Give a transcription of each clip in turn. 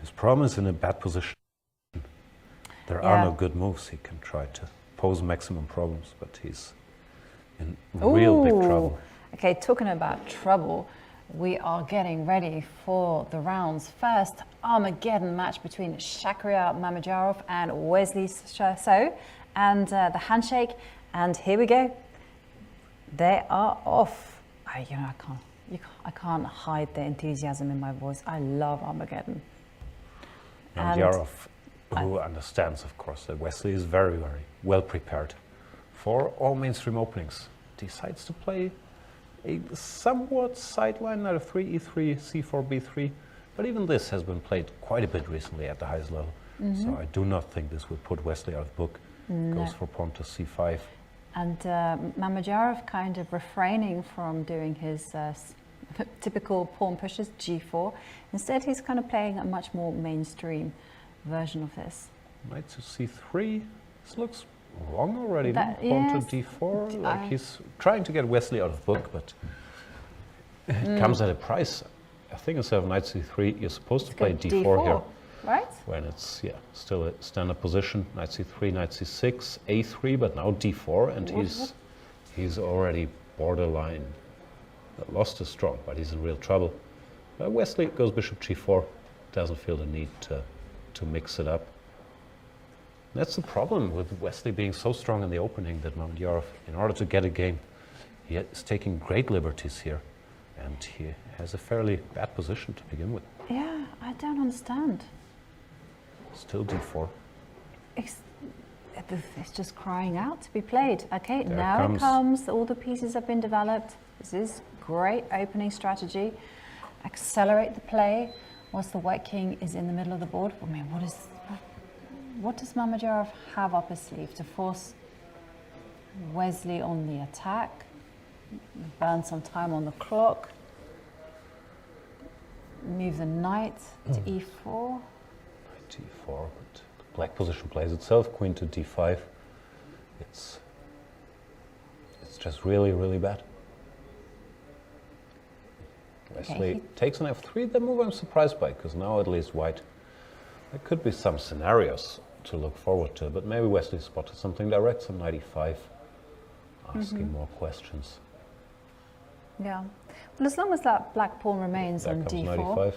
His problem is in a bad position. There are no good moves. He can try to pose maximum problems, but he's in real big trouble. Okay, talking about trouble, we are getting ready for the round's first Armageddon match between Shakhriyar Mamedyarov and Wesley and the handshake. And here we go. They are off. I can't hide the enthusiasm in my voice. I love Armageddon. Mamedyarov, who understands, of course, that Wesley is very, very well prepared for all mainstream openings, decides to play a somewhat sideline knight of 3, e3, c4, b3, but even this has been played quite a bit recently at the highest level. So I do not think this would put Wesley out of book. Goes for pawn to c5. And Mamedyarov kind of refraining from doing his typical pawn pushes, g4. Instead, he's kind of playing a much more mainstream version of this. Knight to c3. This looks wrong already. That, pawn to d4. Like he's trying to get Wesley out of book, but it comes at a price. I think instead of knight c3, you're supposed to play d4 here. Right? When it's still a standard position. Knight c3, knight c6, a3, but now d4, and he's already borderline. Lost is strong, but he's in real trouble. Wesley goes bishop g4. Doesn't feel the need to mix it up. That's the problem with Wesley being so strong in the opening that Mamedyarov, in order to get a game, he is taking great liberties here, and he has a fairly bad position to begin with. Yeah, I don't understand. Still d4. It's just crying out to be played. Okay, there now it comes. All the pieces have been developed. This is great opening strategy. Accelerate the play whilst the white king is in the middle of the board. I mean, what does Mamedyarov have up his sleeve to force Wesley on the attack? Burn some time on the clock. Move the knight to e4. Knight to e4, but the black position plays itself. Queen to d5. It's just really, really bad. Wesley takes an f3, the move I'm surprised by, because now at least white. There could be some scenarios to look forward to, but maybe Wesley spotted something direct, some knight e5, asking more questions. Yeah, well, as long as that black pawn remains on d4, knight e5.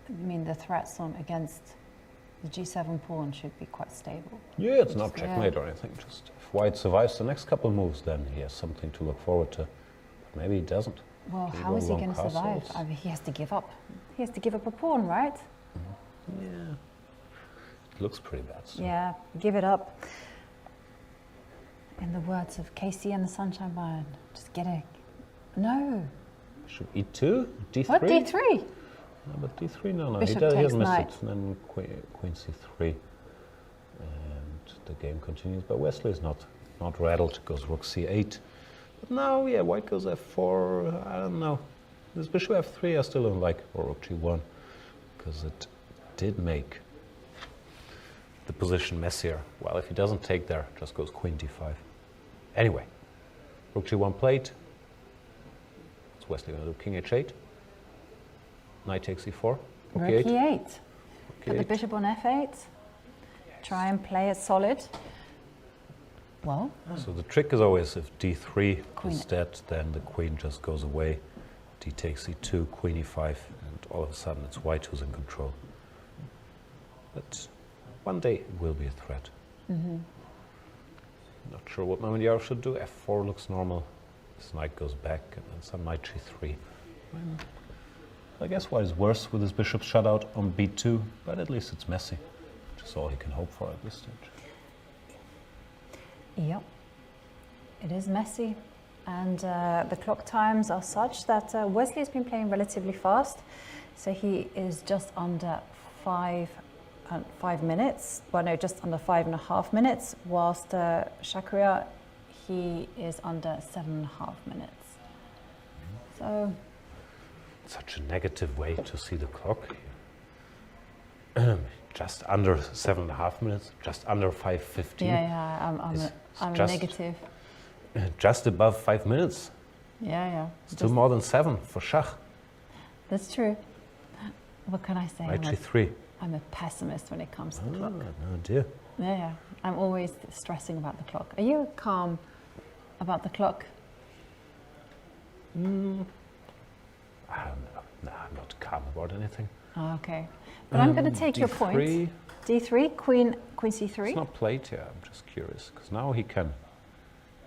I mean, the threats against the g7 pawn should be quite stable. Yeah, it's not checkmate or anything, just if white survives the next couple of moves, then he has something to look forward to. Maybe he doesn't. Well, how is he going to survive? I mean, he has to give up. He has to give up a pawn, right? Yeah. It looks pretty bad. So. Yeah, give it up. In the words of Casey and the Sunshine Band, just get it. No. Bishop e2, d3. What, d3? No, but d3, no. Bishop he takes missed knight. it. And then queen c3. And the game continues. But Wesley is not rattled. Goes rook c8. But now, yeah, white goes f4, I don't know. This bishop f3 I still don't like, or rook g1, because it did make the position messier. Well, if he doesn't take there, just goes queen d5. Anyway, rook g1 played. What's Wesley going to do? King h8. Knight takes e4. Rook e8. Put the bishop on f8. Yes. Try and play it solid. Well, so the trick is always if d3 is dead, then the queen just goes away. D takes e2, queen e5, and all of a sudden it's white who's in control. But one day it will be a threat. Not sure what Mamedyarov should do. f4 looks normal. This knight goes back, and then some knight g3. I guess white is worse with his bishop shut out on b2, but at least it's messy, which is all he can hope for at this stage. Yep, it is messy, and the clock times are such that Wesley has been playing relatively fast, so he is just under 5 minutes. Well, no, just under 5.5 minutes. Whilst Shakhriyar, he is under 7.5 minutes. So, such a negative way to see the clock. Just under 7.5 minutes, just under 5:15. Yeah, I'm just negative. Just above 5 minutes. Yeah. Still more than 7 for Shach. That's true. What can I say? Knight G3. I'm a pessimist when it comes to the clock. Oh dear. Yeah, I'm always stressing about the clock. Are you calm about the clock? I don't know. No, I'm not calm about anything. Oh, okay. But I'm going to take your point. D3, Queen C3. It's not played here. I'm just curious because now he can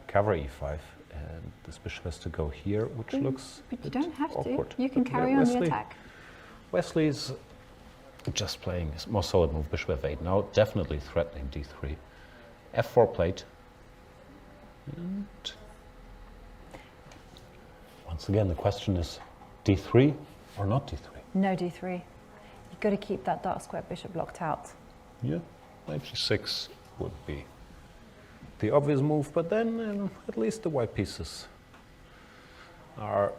cover E5, and this bishop has to go here, which looks. But you don't have awkward. to. You can carry on the attack. Wesley's just playing a more solid move. Bishop F8 now, definitely threatening D3. F4 played. And once again, the question is D3 or not D3? No D3. You've got to keep that dark square bishop locked out. Yeah, Knight G6 would be the obvious move, but then at least the white pieces are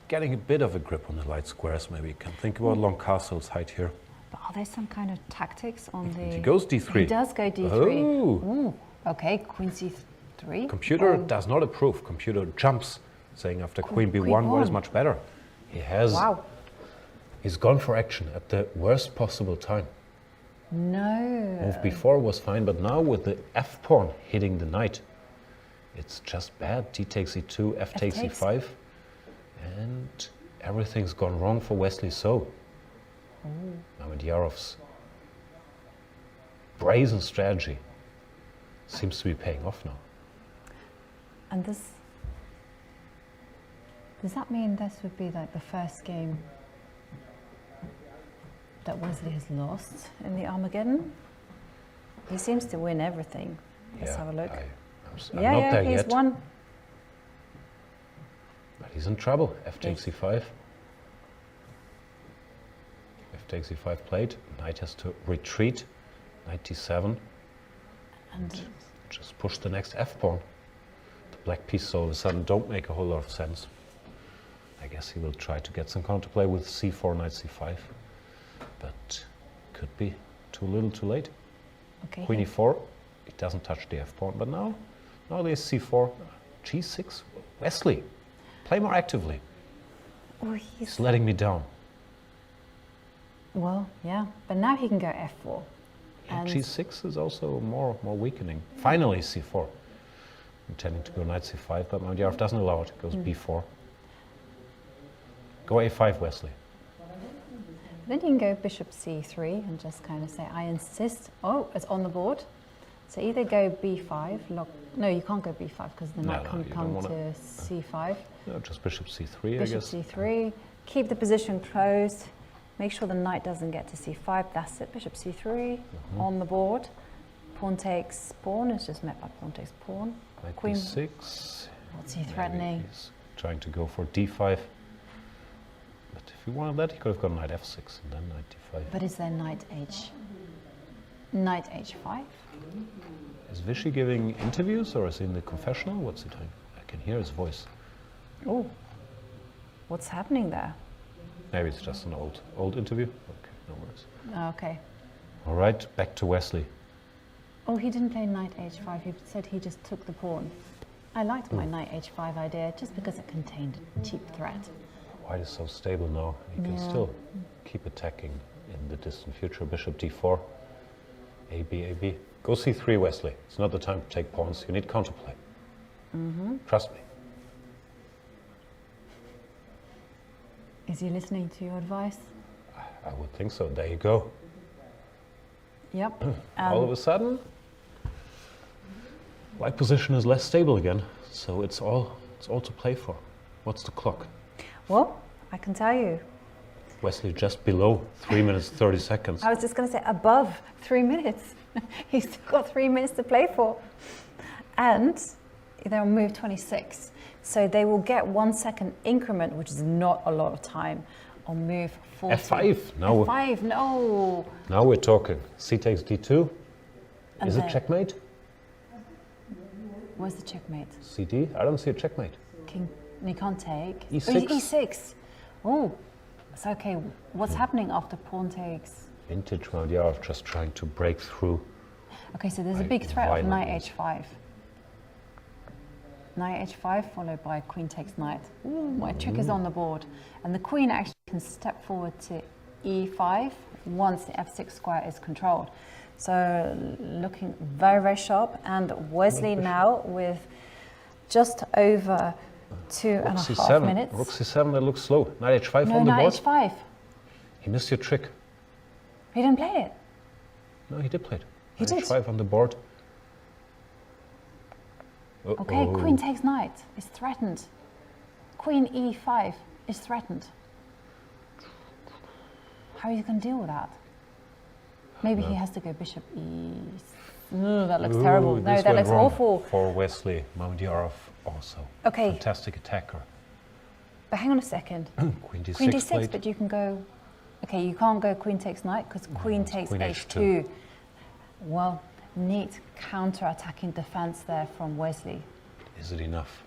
getting a bit of a grip on the light squares. Maybe you can think about long castles height here. But are there some kind of tactics on the... He goes D3. He does go D3. Oh. Ooh, okay, Queen C3. Computer does not approve. Computer jumps, saying after Queen B1, what is much better? He has... Wow. He's gone for action at the worst possible time. No. Move before was fine, but now with the F pawn hitting the knight, it's just bad. D takes E2, F takes E5, and everything's gone wrong for Wesley. So, Mamedyarov's brazen strategy seems to be paying off now. And this, does that mean this would be like the first game that Wesley has lost in the Armageddon? He seems to win everything. Let's have a look. I'm not there he's yet. Won. But he's in trouble. F takes E5. F takes E5 played. Knight has to retreat. Knight D7. And just push the next F pawn. The black pieces all of a sudden don't make a whole lot of sense. I guess he will try to get some counterplay with C4, Knight C5. But could be too little, too late. Okay. Queen E4, it doesn't touch the F pawn, but now there's C4, G6. Wesley, play more actively. Oh, he's letting me down. Well, yeah, but now he can go F4. And G6 is also more weakening. Finally, C4. Intending to go Knight C5, but Mamedyarov doesn't allow it. It goes B4. Go A5, Wesley. Then you can go Bishop C3 and just kind of say, I insist. Oh, it's on the board. So either go B5, no, you can't go B5 because the knight can't come to C5. No, just Bishop C3, Bishop C3, keep the position closed, make sure the knight doesn't get to C5, that's it, Bishop C3 on the board. Pawn takes pawn, is just met by pawn takes pawn. Knight Queen B6. What's he threatening? He's trying to go for D5. But if he wanted that, he could have gone Knight F6 and then Knight D5. But is there Knight H5? Is Vichy giving interviews or is he in the confessional? What's he doing? I can hear his voice. Oh, what's happening there? Maybe it's just an old interview. Okay, no worries. Okay. All right, back to Wesley. Oh, he didn't play Knight H5. He said he just took the pawn. I liked my Knight H5 idea just because it contained a cheap threat. White is so stable now. He can still keep attacking in the distant future. Bishop D4. AB, AB. Go C3, Wesley. It's not the time to take pawns. You need counterplay. Trust me. Is he listening to your advice? I would think so. There you go. Yep. All of a sudden, white position is less stable again. So it's all to play for. What's the clock? Well, I can tell you. Wesley just below 3 minutes 30 seconds. I was just going to say above 3 minutes. He's still got 3 minutes to play for. And they're on move 26. So they will get 1 second increment, which is not a lot of time, on move 40. F5. No. F5, no. Now we're talking. C takes D2. And is it checkmate? Where's the checkmate? CD? I don't see a checkmate. King, you can't take. E6. Oh, E6. Oh, it's okay. What's happening after pawn takes? Vintage Mamedyarov just trying to break through. Okay, so there's a big threat of Knight H5. Knight H5 followed by Queen takes Knight. Ooh, my trick is on the board. And the Queen actually can step forward to e5 once the f6 square is controlled. So looking very, very sharp. And Wesley now with just over 2.5 minutes. Rook c7, that looks slow. Knight h5 No, on the board. knight h5. He missed your trick. He didn't play it. No, he did play it. He Knight did. h5 on the board. Okay, queen takes knight. It's threatened. Queen e5 is threatened. How are you going to deal with that? Maybe he has to go bishop e. No, that looks terrible. No, This that went looks wrong awful. for Wesley Mamedyarov also. Okay. Fantastic attacker. But hang on a second. Queen d6 Queen d6, played. but you can go. Okay, you can't go queen takes knight because queen it's takes queen h2. h2. Well, neat counter-attacking defense there from Wesley. Is it enough?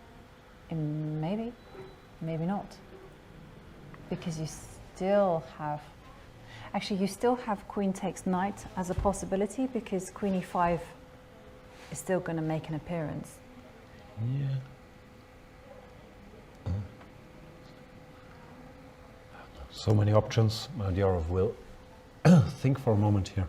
Maybe, maybe not. Because you still have. Actually, you still have queen takes knight as a possibility because queen e5 is still going to make an appearance. Yeah. So many options. Mamedyarov will think for a moment here.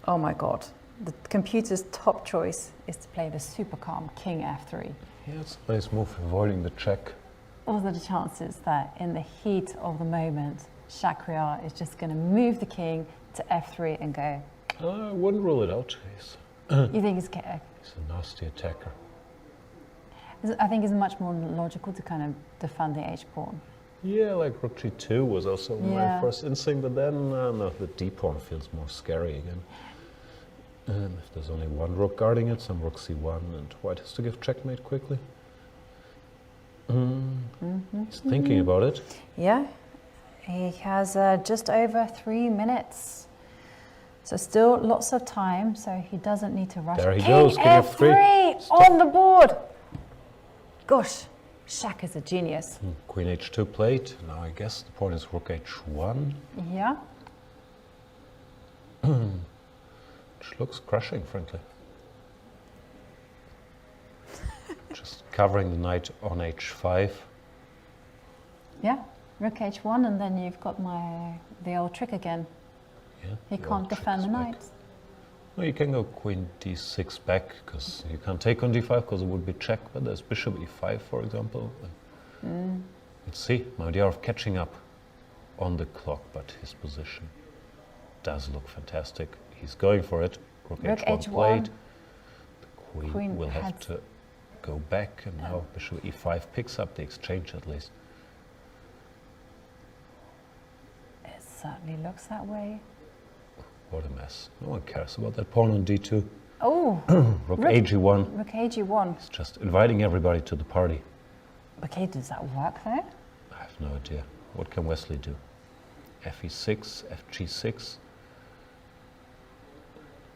Oh my god. The computer's top choice is to play the super calm king f3. Yeah, it's a nice move, avoiding the check. What are the chances that in the heat of the moment, Shakhriyar is just going to move the king to f3 and go? I wouldn't rule it out. You think it's... He's a nasty attacker. I think it's much more logical to kind of defend the h-pawn. Yeah, like rook g2 was also my Yeah. first instinct, but then no, the d-pawn feels more scary again. If there's only one rook guarding it, some rook c1, and white has to give checkmate quickly. He's thinking about it. Yeah, he has just over 3 minutes. So still lots of time, so he doesn't need to rush. There he King goes, king f3 on the board. Gosh, Shak is a genius. Queen h2 played. Now I guess the point is rook h1, Yeah. which looks crushing, frankly. Just covering the knight on h5. Yeah, rook h1, and then you've got the old trick again. Yeah, He the can't old trick defend is the back. knight. No, you can go queen d6 back, because you can't take on d5, because it would be check, but there's bishop e5, for example. Let's see, Mamedyarov catching up on the clock, but his position does look fantastic. He's going for it. Rook h1 played. The queen will have to go back, and now bishop e5 picks up the exchange at least. It certainly looks that way. What a mess. No one cares about that pawn on d2. Oh, Rook ag1. rook ag1. It's just inviting everybody to the party. Okay, does that work though? I have no idea. What can Wesley do? fe6, fg6.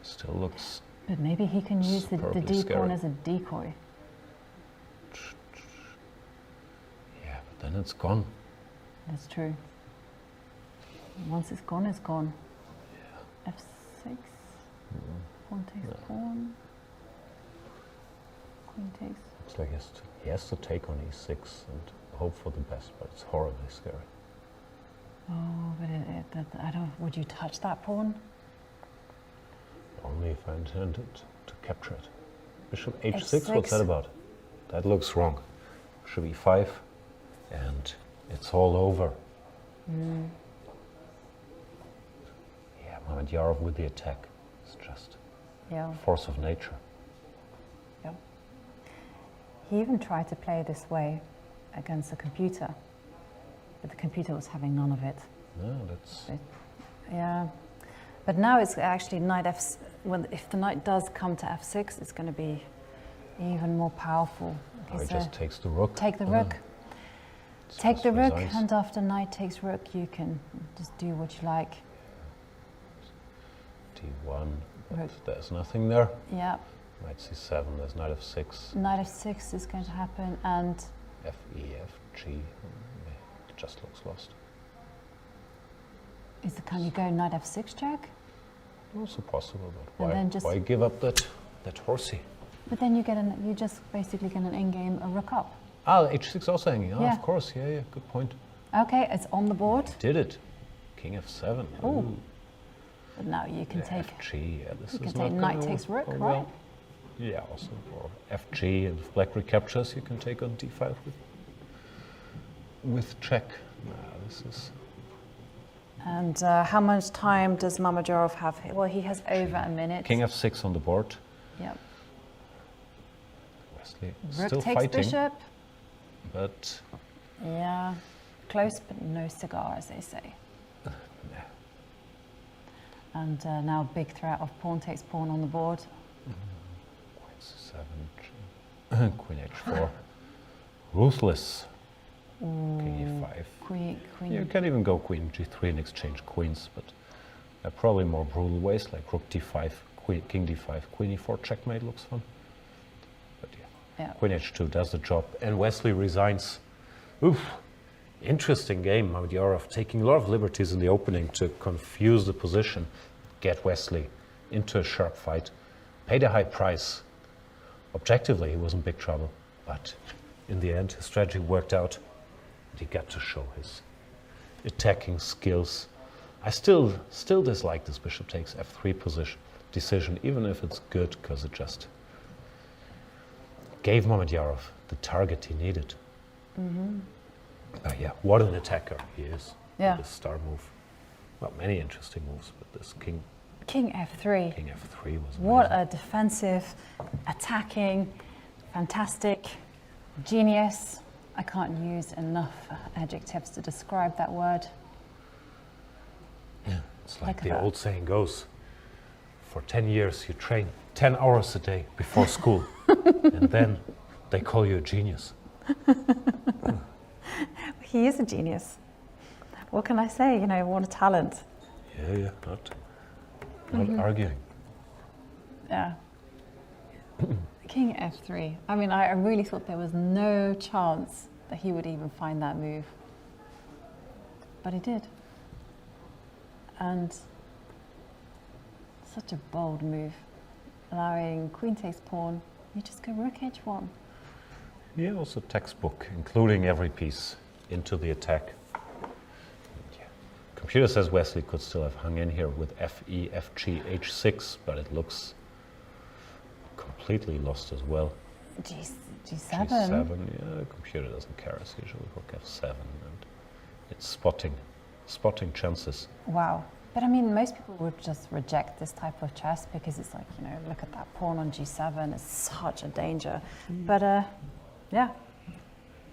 Still looks... But maybe he can use the Superbly d pawn scary. as a decoy. Yeah, but then it's gone. That's true. Once it's gone, it's gone. f6. Pawn takes pawn. Queen takes. Looks like he has to take on e6 and hope for the best, but it's horribly scary. Oh, but I don't. Would you touch that pawn? Only if I intended to capture it. Bishop h6, H6. what's that about? That looks wrong. Bishop e5, and it's all over. Yeah, Mamedyarov with the attack. It's just Yeah. force of nature. Yeah. He even tried to play this way against the computer, but the computer was having none of it. No, that's... Yeah. But now it's actually knight f. If the knight does come to f6, it's going to be even more powerful. He Okay, so just takes the rook. take the rook. It's Take just the rook, resigns. and after knight takes rook, you can just do what you like. d1, but Rook. there's nothing there. Yeah. Knight c7, there's knight f6, Knight f6 is going to happen, and fe, fg. It just looks lost. can you go knight f6 check? Also possible, but And why, then just- why give up that horsey? But then you just basically get an in-game a rook up. Ah, h6 also hanging. Oh, Yeah. of course. Yeah, good point. Okay, it's on the board. Did it. King f7. Ooh. But now you can take. FG. Yeah, this You is can not take knight gonna takes rook, go right? well. Yeah, also or FG, and if black recaptures, you can take on d5 with check. This is. And how much time does Mamedyarov have? Well, he has over a minute. King f6 on the board. Yep. Wesley Rook still takes fighting, bishop. but Yeah, close but no cigar, as they say. yeah. And now big threat of pawn takes pawn on the board. Queen c7, Queen h4, ruthless. King e5. Queen. You can even go Queen g3 and exchange queens, but there are probably more brutal ways like Rook d5, King d5, Queen e4 checkmate looks fun. But yeah, Queen h2 does the job, and Wesley resigns. Oof, interesting game. Mamedyarov taking a lot of liberties in the opening to confuse the position, get Wesley into a sharp fight, paid a high price. Objectively, he was in big trouble, but in the end, his strategy worked out. He got to show his attacking skills. I still dislike this bishop takes f3 decision, even if it's good, because it just gave Mamedyarov the target he needed. But yeah, what an attacker he is. Yeah. This star move. Well, many interesting moves, but this king f3. King f3 was amazing. What a defensive, attacking, fantastic, genius. I can't use enough adjectives to describe that word. Yeah, it's like Look at the that. old saying goes, for 10 years you train 10 hours a day before school, and then they call you a genius. He is a genius. What can I say? You know, what a talent. Yeah, not arguing. Yeah. King f3. I mean, I really thought there was no chance that he would even find that move. But he did. And such a bold move. Allowing queen takes pawn. You just go rook h1. Yeah, also textbook, including every piece into the attack. Yeah. Computer says Wesley could still have hung in here with fe, fg, h6, but it looks completely lost as well. G7. G7, yeah, the computer doesn't care as usual. Rook f7, and it's spotting chances. Wow. But I mean, most people would just reject this type of chess because it's like, you know, look at that pawn on g7, it's such a danger. But yeah.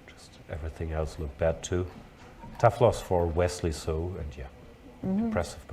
Just everything else looked bad too. Tough loss for Wesley, so, and yeah, impressive.